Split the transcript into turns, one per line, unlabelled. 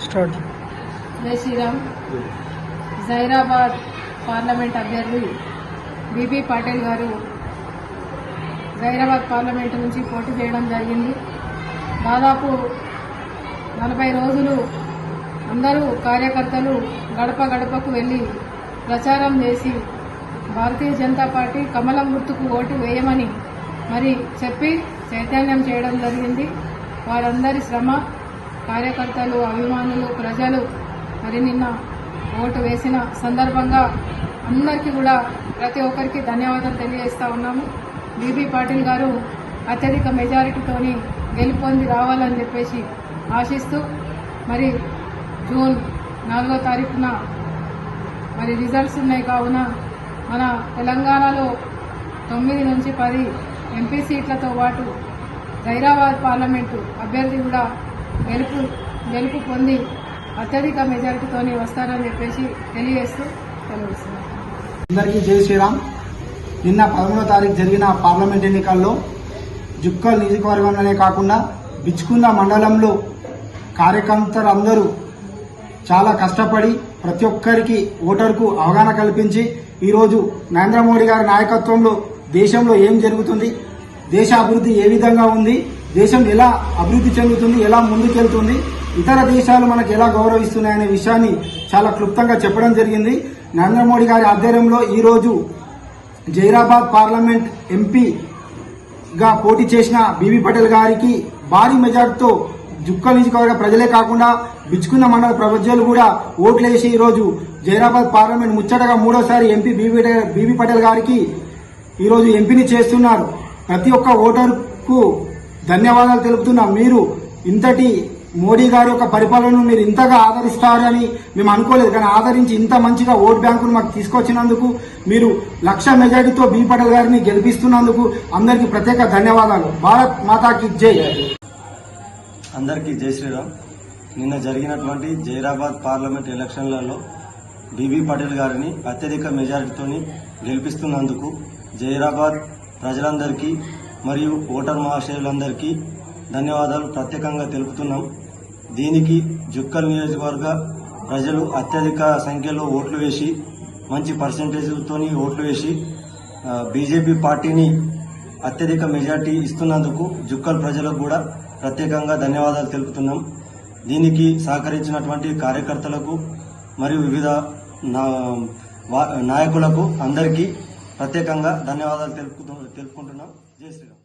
जय श्रीराम। జైరాబాద్ పార్లమెంట్ అభ్యర్థి బీబీ పాటిల్ గారు జైరాబాద్ పార్లమెంట్ నుంచి పోటీ చేయడం జరిగింది. దాదాపు 40 రోజులు అందరూ కార్యకర్తలు గడప గడపకు వెళ్లి ప్రచారం చేసి భారతీయ జనతా పార్టీ కమలం గుర్తుకు ఓటు వేయమని మరి చెప్పి చైతన్యం చేయడం జరిగింది. వారందరి శ్రమ, కార్యకర్తలు, అభిమానులు, ప్రజలు మరి నిన్న ఓటు వేసిన సందర్భంగా అందరికీ కూడా ప్రతి ఒక్కరికి ధన్యవాదాలు తెలియజేస్తా ఉన్నాము. బీబీ పాటిల్ గారు అత్యధిక మెజారిటీతోని గెలుపొంది రావాలని చెప్పేసి ఆశిస్తూ మరి జూన్ 4వ తారీఖున మరి రిజల్ట్స్ ఉన్నాయి. కావున మన తెలంగాణలో 9 నుంచి 10 ఎంపీ సీట్లతో పాటు జైరాబాద్ పార్లమెంటు అభ్యర్థి కూడా గెలుపు పొంది అత్యధిక మెజారిటీతోనే వస్తారని చెప్పేసి తెలియజేస్తూ తెలియజేస్తున్నారు.
అందరికీ జై శ్రీరామ్. నిన్న 11వ తారీఖు జరిగిన పార్లమెంట్ ఎన్నికల్లో జుక్కల్ నియోజకవర్గంలోనే కాకుండా బిచ్కుంద మండలంలో కార్యకర్తలందరూ చాలా కష్టపడి ప్రతి ఒక్కరికి ఓటర్కు అవగాహన కల్పించి ఈరోజు నరేంద్ర మోడీ గారి నాయకత్వంలో దేశంలో ఏం జరుగుతుంది, దేశ అభివృద్ధి ఏ విధంగా ఉంది, దేశం ఎలా అభివృద్ధి చెందుతుంది, ఎలా ముందుకెళ్తుంది, ఇతర దేశాలు మనకు ఎలా గౌరవిస్తున్నాయనే విషయాన్ని చాలా క్లుప్తంగా చెప్పడం జరిగింది. నరేంద్ర మోడీ గారి ఆధ్వర్యంలో ఈరోజు జైరాబాద్ పార్లమెంట్ ఎంపీగా పోటీ చేసిన బీబీ పటేల్ గారికి భారీ మెజార్టీతో జుక్కల్ నియోజకవర్గ ప్రజలే కాకుండా బిచ్చుకున్న మండల ప్రజలు కూడా ఓట్లేసి ఈరోజు జైరాబాద్ పార్లమెంట్ ముచ్చటగా 3వసారి ఎంపీ బీబీ పటేల్ గారికి ఈరోజు ఎంపీని చేస్తున్నారు. ప్రతి ఒక్క ఓటర్కు ధన్యవాదాలు తెలుపుతున్నాం. మీరు ఇంతటి మోడీ గారి యొక్క పరిపాలనను మీరు ఇంతగా ఆదరిస్తారని మేము అనుకోలేదు, కానీ ఆదరించి ఇంత మంచిగా ఓట్ బ్యాంకును మాకు తీసుకొచ్చినందుకు, మీరు 1,00,000 మెజార్టీతో బీ పటేల్ గారిని గెలిపిస్తున్నందుకు అందరికీ ప్రత్యేక ధన్యవాదాలు. భారత్ మాతాకి జై.
అందరికీ జై శ్రీరామ్. నిన్న జరిగినటువంటి జైరాబాద్ పార్లమెంట్ ఎలక్షన్లలో బీబీ పటేల్ గారిని అత్యధిక మెజారిటీతో గెలిపిస్తున్నందుకు జైరాబాద్ ప్రజలందరికీ మరియు ఓటర్ మహాశయులందరికీ ధన్యవాదాలు ప్రత్యేకంగా తెలుపుతున్నాం. దీనికి జుక్కల్ నియోజకవర్గ ప్రజలు అత్యధిక సంఖ్యలో ఓట్లు వేసి మంచి పర్సెంటేజ్తో ఓట్లు వేసి బీజేపీ పార్టీని అత్యధిక మెజార్టీ ఇస్తున్నందుకు జుక్కల్ ప్రజలకు కూడా ప్రత్యేకంగా ధన్యవాదాలు తెలుపుతున్నాం. దీనికి సహకరించినటువంటి కార్యకర్తలకు మరియు వివిధ నాయకులకు అందరికీ ప్రత్యేకంగా ధన్యవాదాలు తెలుపుకుంటున్నాం. జై శ్రీరామ్.